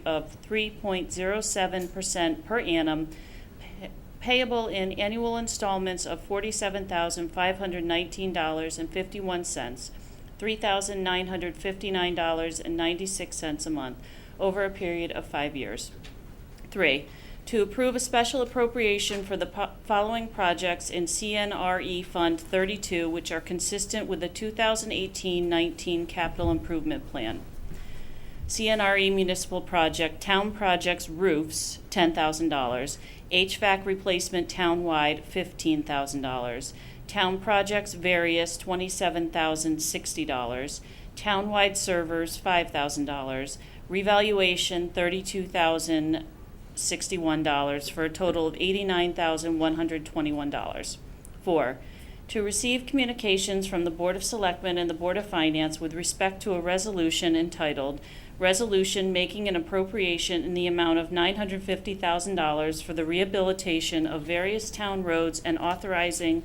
of 3.07% per annum, payable in annual installments of $47,519.51, $3,959.96 a month, over a period of 5 years. 3, to approve a special appropriation for the following projects in CNRE Fund 32, which are consistent with the 2018-19 Capital Improvement Plan. CNRE Municipal Project, Town Projects Roofs, $10,000. HVAC Replacement Townwide, $15,000. Town Projects Various, $27,060. Townwide Servers, $5,000. Revaluation, $32,061 for a total of $89,121. 4, to receive communications from the Board of Selectmen and the Board of Finance with respect to a resolution entitled Resolution Making an Appropriation in the Amount of $950,000 for the rehabilitation of various town roads and authorizing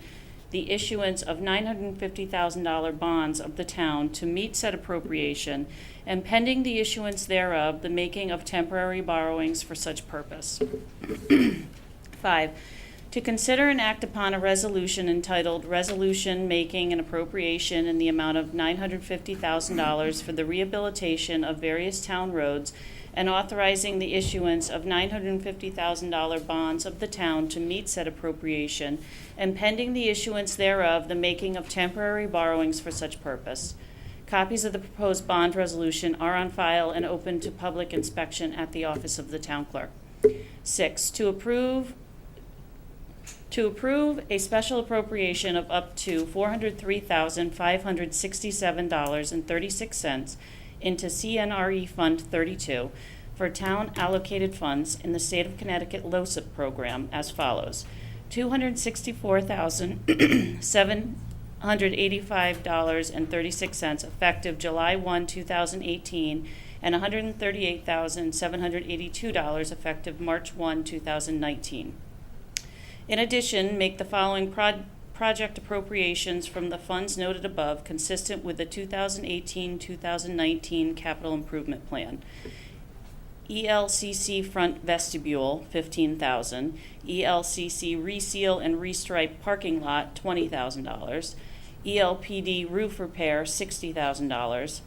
the issuance of $950,000 bonds of the town to meet said appropriation, and pending the issuance thereof, the making of temporary borrowings for such purpose. 5, to consider and act upon a resolution entitled Resolution Making an Appropriation in the Amount of $950,000 for the rehabilitation of various town roads and authorizing the issuance of $950,000 bonds of the town to meet said appropriation, and pending the issuance thereof, the making of temporary borrowings for such purpose. Copies of the proposed bond resolution are on file and open to public inspection at the office of the town clerk. 6, to approve a special appropriation of up to $403,567.36 into CNRE Fund 32 for town allocated funds in the State of Connecticut LoCIP program as follows: $264,785.36 effective July 1, 2018, and $138,782 effective March 1, 2019. In addition, make the following project appropriations from the funds noted above consistent with the 2018-2019 Capital Improvement Plan. ELCC Front Vestibule, $15,000. ELCC Reseal and Restripe Parking Lot, $20,000. ELPD Roof Repair, $60,000.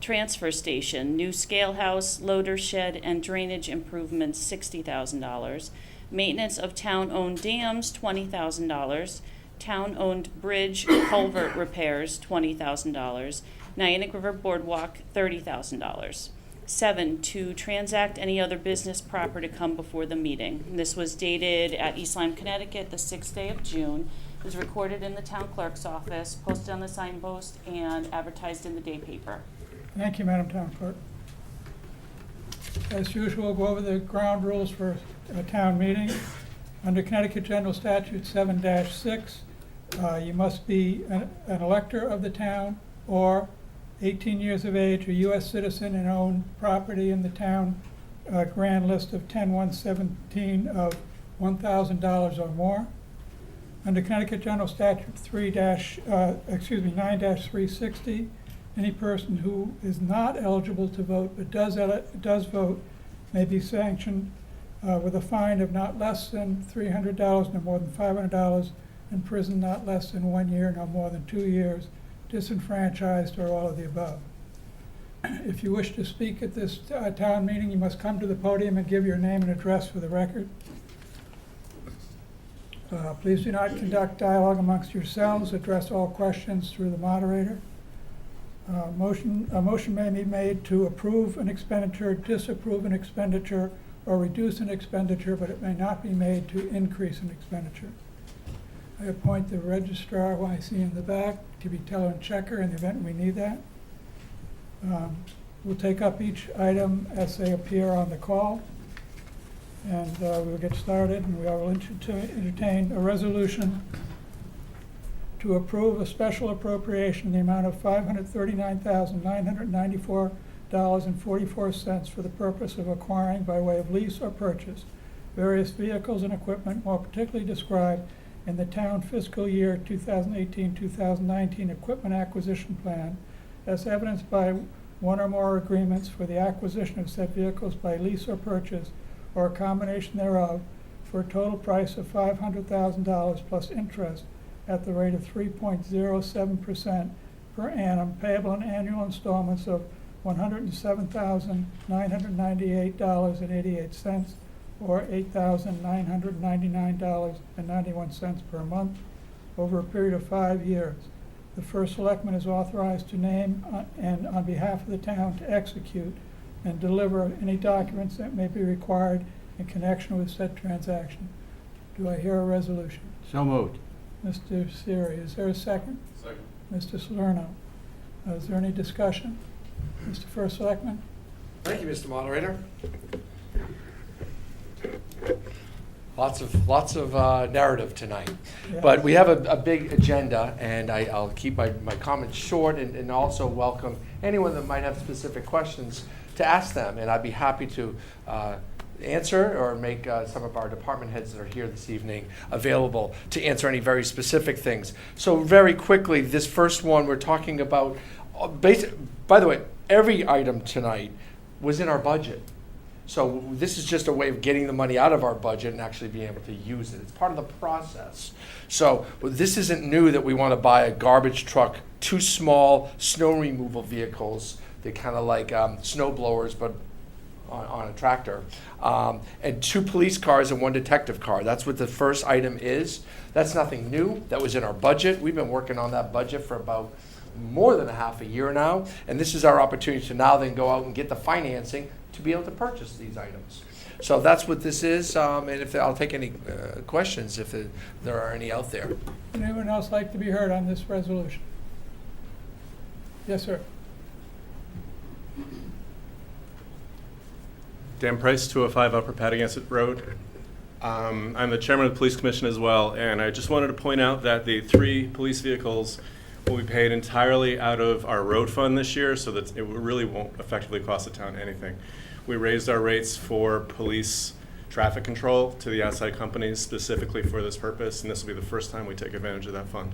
Transfer Station, New Scale House, Loader Shed, and Drainage Improvements, $60,000. Maintenance of town-owned dams, $20,000. Town-owned bridge culvert repairs, $20,000. Niantic River Boardwalk, $30,000. 7, to transact any other business proper to come before the meeting. This was dated at East Lyme, Connecticut, the 6th day of June. It was recorded in the town clerk's office, posted on the signpost, and advertised in the day paper. Thank you, Madam Town Clerk. As usual, we'll go over the ground rules for a town meeting. Under Connecticut General Statute 7-6, you must be an elector of the town or 18 years of age, a U.S. citizen, and own property in the town grand list of 10-117 of $1,000 or more. Under Connecticut General Statute 9-360, any person who is not eligible to vote but does vote may be sanctioned with a fine of not less than $300, no more than $500, and prison not less than 1 year, no more than 2 years, disenfranchised, or all of the above. If you wish to speak at this town meeting, you must come to the podium and give your name and address for the record. Please do not conduct dialogue amongst yourselves. Address all questions through the moderator. A motion may be made to approve an expenditure, disapprove an expenditure, or reduce an expenditure, but it may not be made to increase an expenditure. I appoint the registrar, who I see in the back, to be teller and checker in the event we need that. We'll take up each item as they appear on the call, and we'll get started, and we will entertain a resolution to approve a special appropriation in the amount of $539,994.44 for the purpose of acquiring by way of lease or purchase various vehicles and equipment more particularly described in the town fiscal year 2018-2019 equipment acquisition plan as evidenced by one or more agreements for the acquisition of said vehicles by lease or purchase, or a combination thereof, for a total price of $500,000 plus interest at the rate of 3.07% per annum, payable in annual installments of $107,998.88, or $8,999.91 per month, over a period of 5 years. The first selectman is authorized to name and on behalf of the town to execute and deliver any documents that may be required in connection with said transaction. Do I hear a resolution? So moved. Mr. Siri, is there a second? Second. Mr. Salerno, is there any discussion? Mr. First Selectman? Thank you, Mr. Moderator. Lots of narrative tonight. Yes. But we have a big agenda, and I'll keep my comments short and also welcome anyone that might have specific questions to ask them. And I'd be happy to answer or make some of our department heads that are here this evening available to answer any very specific things. So very quickly, this first one we're talking about, by the way, every item tonight was in our budget. So this is just a way of getting the money out of our budget and actually being able to use it. It's part of the process. So this isn't new that we want to buy a garbage truck, 2 small snow removal vehicles. They're kind of like snow blowers, but on a tractor, and 2 police cars and 1 detective car. That's what the first item is. That's nothing new. That was in our budget. We've been working on that budget for about more than a half a year now, and this is our opportunity to now then go out and get the financing to be able to purchase these items. So that's what this is, and if I'll take any questions if there are any out there. Would anyone else like to be heard on this resolution? Yes, sir. Dan Price, 205 Upper Patagonia Road. I'm the chairman of the police commission as well, and I just wanted to point out that the 3 police vehicles will be paid entirely out of our road fund this year, so that it really won't effectively cost the town anything. We raised our rates for police traffic control to the outside companies specifically for this purpose, and this will be the first time we take advantage of that fund.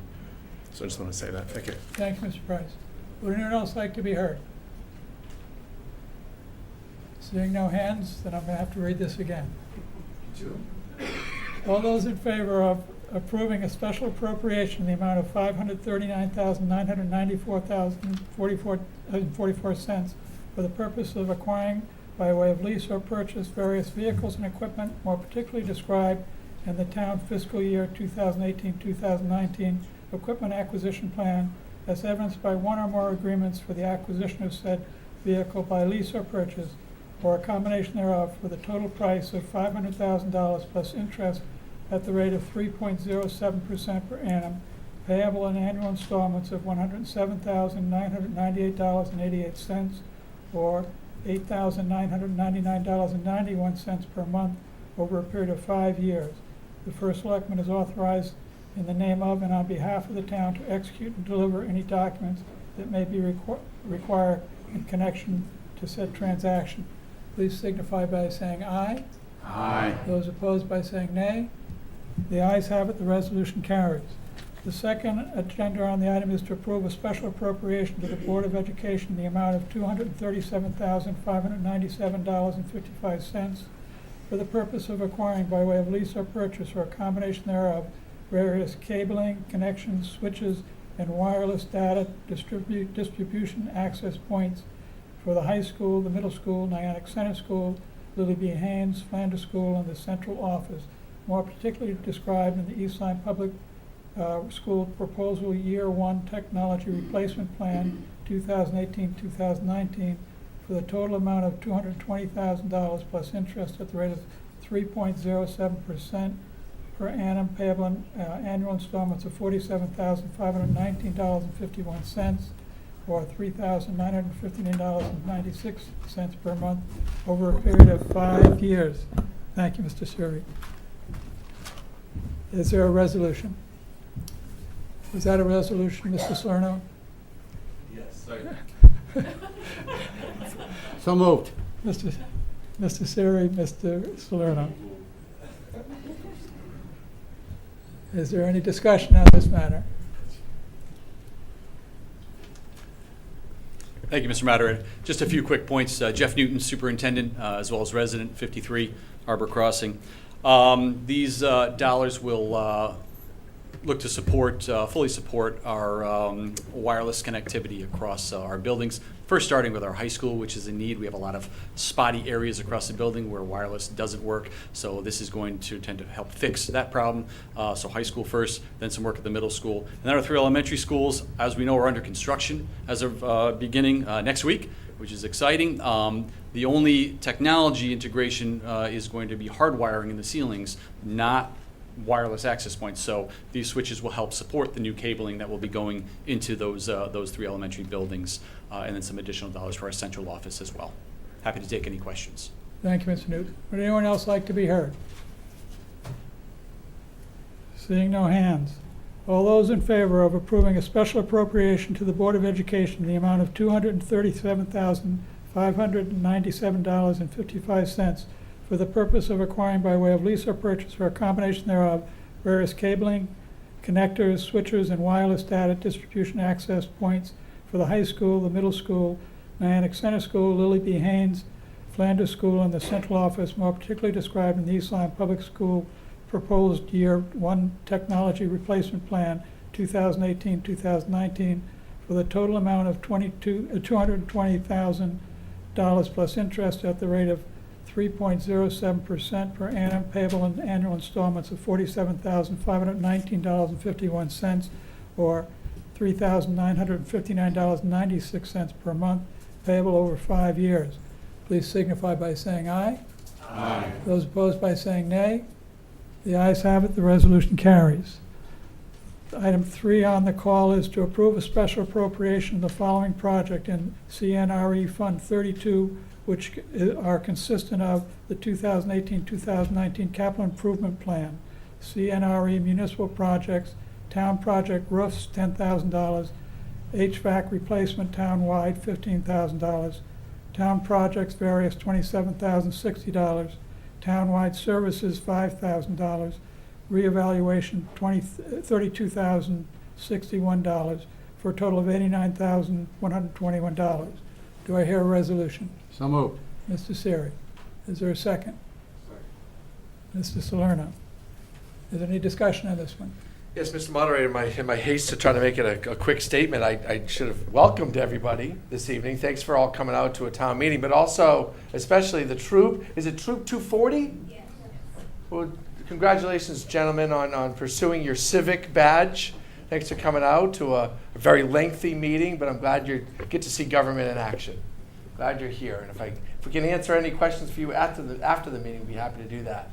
So I just want to say that. Thank you. Thank you, Mr. Price. Would anyone else like to be heard? Seeing no hands, then I'm going to have to read this again. All those in favor of approving a special appropriation in the amount of $539,994,44 for the purpose of acquiring by way of lease or purchase various vehicles and equipment more particularly described in the town fiscal year 2018-2019 equipment acquisition plan as evidenced by 1 or more agreements for the acquisition of said vehicle by lease or purchase, or a combination thereof, for the total price of $500,000 plus interest at the rate of 3.07% per annum, payable in annual installments of $107,998.88, or $8,999.91 per month over a period of 5 years. The first selectman is authorized in the name of and on behalf of the town to execute and deliver any documents that may be required in connection to said transaction. Please signify by saying aye. Aye. Those opposed by saying nay. The ayes have it, the resolution carries. The second agenda on the item is to approve a special appropriation to the Board of Education in the amount of $237,597.55 for the purpose of acquiring by way of lease or purchase or a combination thereof various cabling, connections, switches, and wireless data distribution access points for the high school, the middle school, Niantic Center School, Lily B. Haynes, Flanders School, and the central office, more particularly described in the East Lyme Public School Proposal Year 1 Technology Replacement Plan 2018-2019 for the total amount of $220,000 plus interest at the rate of 3.07% per annum, payable in annual installments of $47,519.51, or $3,959.96 per month over a period of 5 years. Thank you, Mr. Suri. Is there a resolution? Is that a resolution, Mr. Salerno? Yes. So moved. Mr. Siri, Mr. Salerno. Is there any discussion on this matter? Thank you, Mr. Moderator. Just a few quick points. Jeff Newton, Superintendent, as well as resident, 53 Harbor Crossing. These dollars will look to support, fully support our wireless connectivity across our buildings. First, starting with our high school, which is in need. We have a lot of spotty areas across the building where wireless doesn't work. So this is going to tend to help fix that problem. So high school first, then some work at the middle school. And then our 3 elementary schools, as we know, are under construction as of beginning next week, which is exciting. The only technology integration is going to be hardwiring in the ceilings, not wireless access points. So these switches will help support the new cabling that will be going into those 3 elementary buildings, and then some additional dollars for our central office as well. Happy to take any questions. Thank you, Mr. Newton. Would anyone else like to be heard? Seeing no hands. All those in favor of approving a special appropriation to the Board of Education in the amount of $237,597.55 for the purpose of acquiring by way of lease or purchase or a combination thereof various cabling, connectors, switchers, and wireless data distribution access points for the high school, the middle school, Niantic Center School, Lily B. Haynes, Flanders School, and the central office, more particularly described in the East Lyme Public School Proposed Year 1 Technology Replacement Plan 2018-2019 for the total amount of $220,000 plus interest at the rate of 3.07% per annum, payable in annual installments of $47,519.51 or $3,959.96 per month, payable over 5 years. Please signify by saying aye. Aye. Those opposed by saying nay. The ayes have it, the resolution carries. Item 3 on the call is to approve a special appropriation of the following project in CNRE Fund 32, which are consistent of the 2018-2019 Capital Improvement Plan, CNRE Municipal Projects, Town Project Roofs, $10,000, HVAC Replacement Townwide, $15,000, Town Projects Various, $27,060, Townwide Services, $5,000, Reevaluation, $32,061, for a total of $89,121. Do I hear a resolution? So moved. Mr. Siri, is there a second? Mr. Salerno, is there any discussion on this one? Yes, Mr. Moderator, in my haste to try to make it a quick statement, I should have welcomed everybody this evening. Thanks for all coming out to a town meeting, but also especially the troop. Is it Troop 240? Yes. Well, congratulations, gentlemen, on pursuing your civic badge. Thanks for coming out to a very lengthy meeting, but I'm glad you get to see government in action. Glad you're here, and if we can answer any questions for you after the meeting, we'd be happy to do that.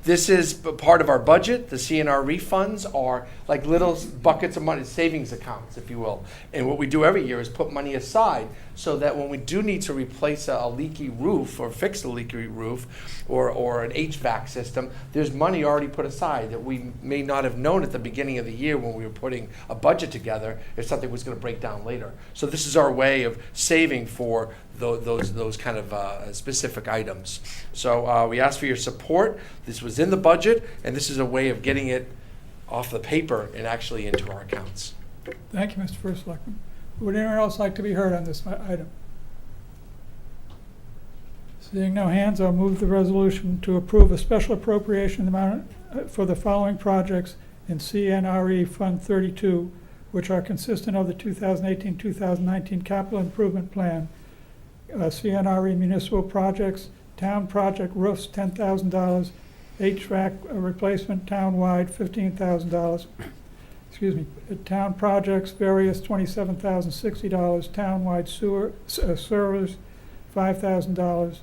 This is part of our budget. The CNR refunds are like little buckets of money, savings accounts, if you will. And what we do every year is put money aside so that when we do need to replace a leaky roof or fix a leaky roof or an HVAC system, there's money already put aside that we may not have known at the beginning of the year when we were putting a budget together if something was going to break down later. So this is our way of saving for those kind of specific items. So we ask for your support. This was in the budget, and this is a way of getting it off the paper and actually into our accounts. Thank you, Mr. First Selectman. Would anyone else like to be heard on this item? Seeing no hands, I'll move the resolution to approve a special appropriation amount for the following projects in CNRE Fund 32, which are consistent of the 2018-2019 Capital Improvement Plan, CNRE Municipal Projects, Town Project Roofs, $10,000, HVAC Replacement Townwide, $15,000, Town Projects Various, $27,060, Townwide Servers, $5,000,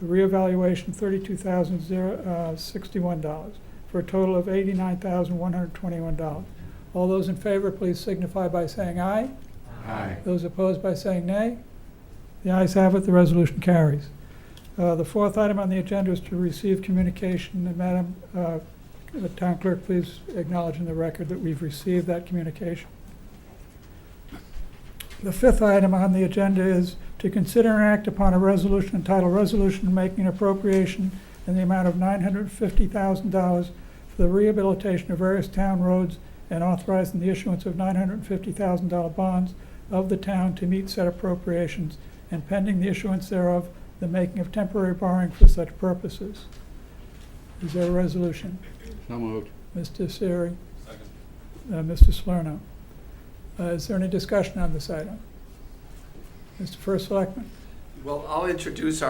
Reevaluation, $32,061, for a total of $89,121. All those in favor, please signify by saying aye. Aye. Those opposed by saying nay. The ayes have it, the resolution carries. The fourth item on the agenda is to receive communication. And Madam Town Clerk, please acknowledge in the record that we've received that communication. The fifth item on the agenda is to consider and act upon a resolution entitled Resolution Making an Appropriation in the amount of $950,000 for the rehabilitation of various town roads and authorizing the issuance of $950,000 bonds of the town to meet said appropriations, and pending the issuance thereof, the making of temporary borrowing for such purposes. Is there a resolution? So moved. Mr. Siri? Mr. Salerno? Is there any discussion on this item? Mr. First Selectman? Well, I'll introduce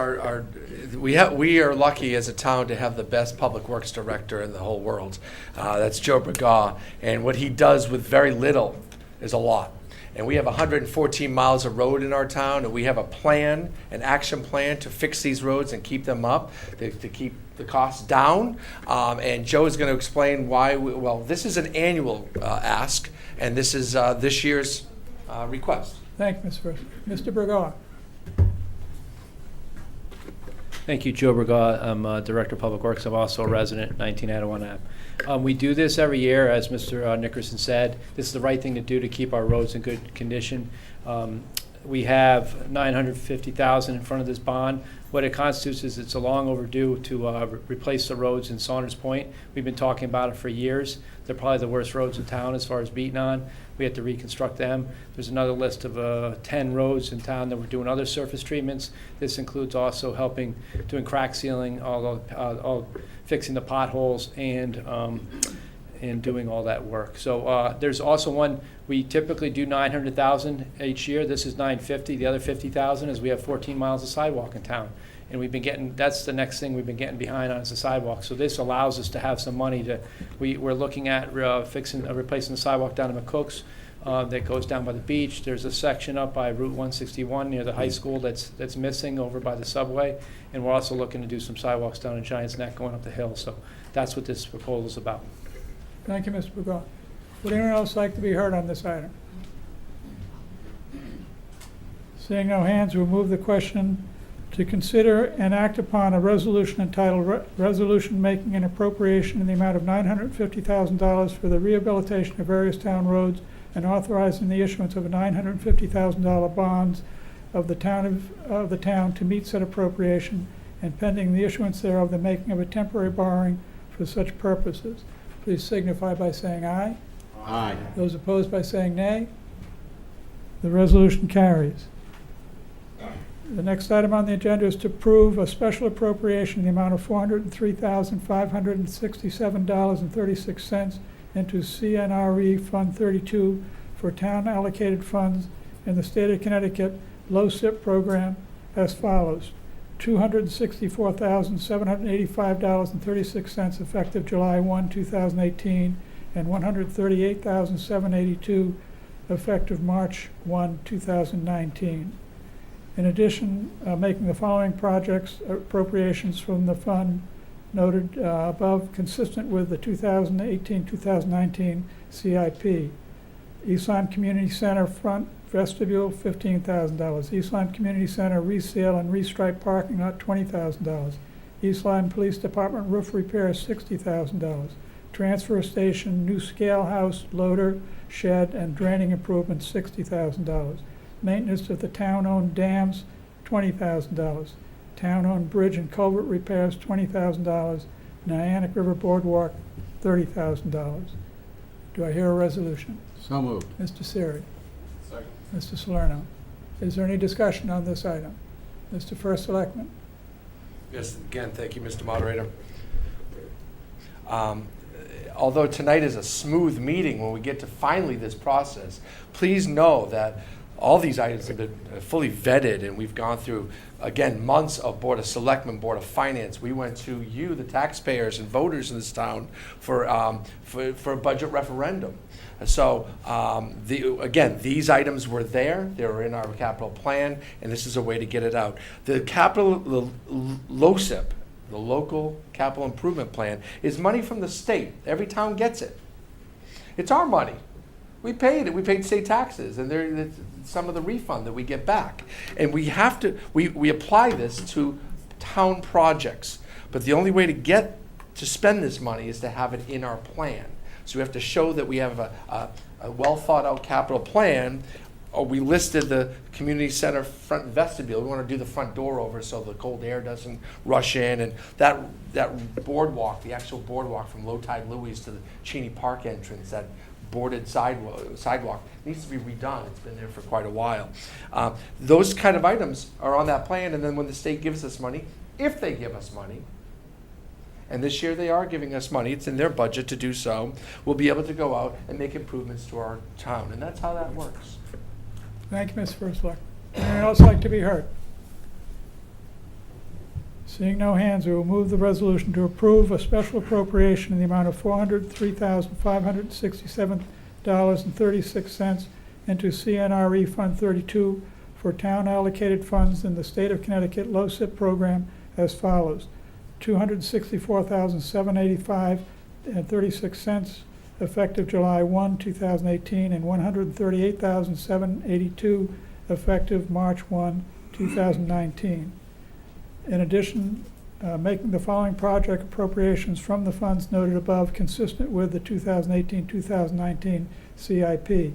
we are lucky as a town to have the best public works director in the whole world. That's Joe Bergaw, and what he does with very little is a lot. And we have 114 miles of road in our town, and we have a plan, an action plan to fix these roads and keep them up, to keep the costs down. And Joe is going to explain why, this is an annual ask, and this is this year's request. Thank you, Mr. First. Mr. Bergaw? Thank you, Joe Bergaw. I'm Director of Public Works. I'm also a resident, 19 Adawan Ave. We do this every year, as Mr. Nickerson said. This is the right thing to do to keep our roads in good condition. We have $950,000 in front of this bond. What it constitutes is it's a long overdue to replace the roads in Saunders Point. We've been talking about it for years. They're probably the worst roads in town as far as beating on. We have to reconstruct them. There's another list of 10 roads in town that we're doing other surface treatments. This includes also helping doing crack sealing, all fixing the potholes, and doing all that work. So there's also one, we typically do $900,000 each year. This is $950. The other $50,000 is we have 14 miles of sidewalk in town. And we've been getting, that's the next thing we've been getting behind on is the sidewalk. So this allows us to have some money to, we're looking at replacing the sidewalk down in McCook's that goes down by the beach. There's a section up by Route 161 near the high school that's missing over by the subway. And we're also looking to do some sidewalks down in Giants Neck going up the hill. So that's what this proposal is about. Thank you, Mr. Bergaw. Would anyone else like to be heard on this item? Seeing no hands, we'll move the question to consider and act upon a resolution entitled Resolution Making an Appropriation in the amount of $950,000 for the rehabilitation of various town roads and authorizing the issuance of a $950,000 bonds of the town to meet said appropriation, and pending the issuance thereof, the making of a temporary borrowing for such purposes. Please signify by saying aye. Aye. Those opposed by saying nay. The resolution carries. The next item on the agenda is to approve a special appropriation in the amount of $403,567.36 into CNRE Fund 32 for town allocated funds in the state of Connecticut low SIP program as follows. $264,785.36 effective July 1, 2018, and $138,782 effective March 1, 2019. In addition, making the following projects appropriations from the fund noted above consistent with the 2018-2019 CIP. East Lyme Community Center front vestibule, $15,000. East Lyme Community Center resale and restripe parking lot, $20,000. East Lyme Police Department roof repairs, $60,000. Transfer station, new scale house, loader, shed, and draining improvements, $60,000. Maintenance of the town-owned dams, $20,000. Town-owned bridge and culvert repairs, $20,000. Niantic River Boardwalk, $30,000. Do I hear a resolution? So moved. Mr. Siri. Second. Mr. Salerno. Is there any discussion on this item? Mr. First Selectman. Yes, again, thank you, Mr. Moderator. Although tonight is a smooth meeting when we get to finally this process, please know that all these items have been fully vetted, and we've gone through, again, months of Board of Selectmen, Board of Finance. We went to you, the taxpayers and voters in this town, for a budget referendum. So, again, these items were there. They were in our capital plan, and this is a way to get it out. The LOCIP, the Local Capital Improvement Plan, is money from the state. Every town gets it. It's our money. We paid it. We paid state taxes, and there's some of the refund that we get back. And we have to, we apply this to town projects. But the only way to spend this money is to have it in our plan. So we have to show that we have a well thought out capital plan. Or we listed the community center front vestibule. We want to do the front door over so the cold air doesn't rush in. And that boardwalk, the actual boardwalk from Low Tide Louis to the Cheney Park entrance, that boarded sidewalk. It needs to be redone. It's been there for quite a while. Those kind of items are on that plan, and then when the state gives us money, if they give us money, and this year they are giving us money, it's in their budget to do so, we'll be able to go out and make improvements to our town, and that's how that works. Thank you, Mr. First Select. Anyone else like to be heard? Seeing no hands, we will move the resolution to approve a special appropriation in the amount of $403,567.36 into CNRE Fund 32 for town allocated funds in the State of Connecticut LoCIP program as follows: $264,785.36 effective July 1, 2018, and $138,782 effective March 1, 2019. In addition, making the following project appropriations from the funds noted above consistent with the 2018-2019 CIP.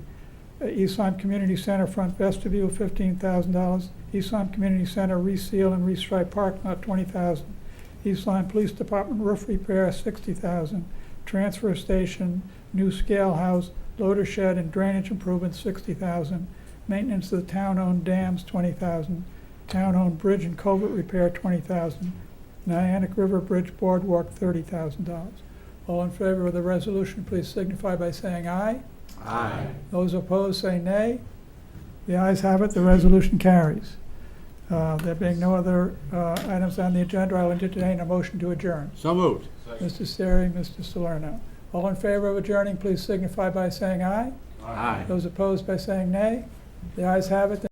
East Lyme Community Center front vestibule, $15,000. East Lyme Community Center reseal and restripe parking lot, $20,000. East Lyme Police Department roof repair, $60,000. Transfer station, new scale house, loader shed, and drainage improvements, $60,000. Maintenance of the town-owned dams, $20,000. Town-owned bridge and culvert repair, $20,000. Niantic River Bridge boardwalk, $30,000. All in favor of the resolution, please signify by saying aye. Aye. Those opposed, say nay. The ayes have it, the resolution carries. There being no other items on the agenda, I'll entertain a motion to adjourn. So moved. Mr. Seri, Mr. Salerno. All in favor of adjourning, please signify by saying aye. Aye. Those opposed by saying nay. The ayes have it.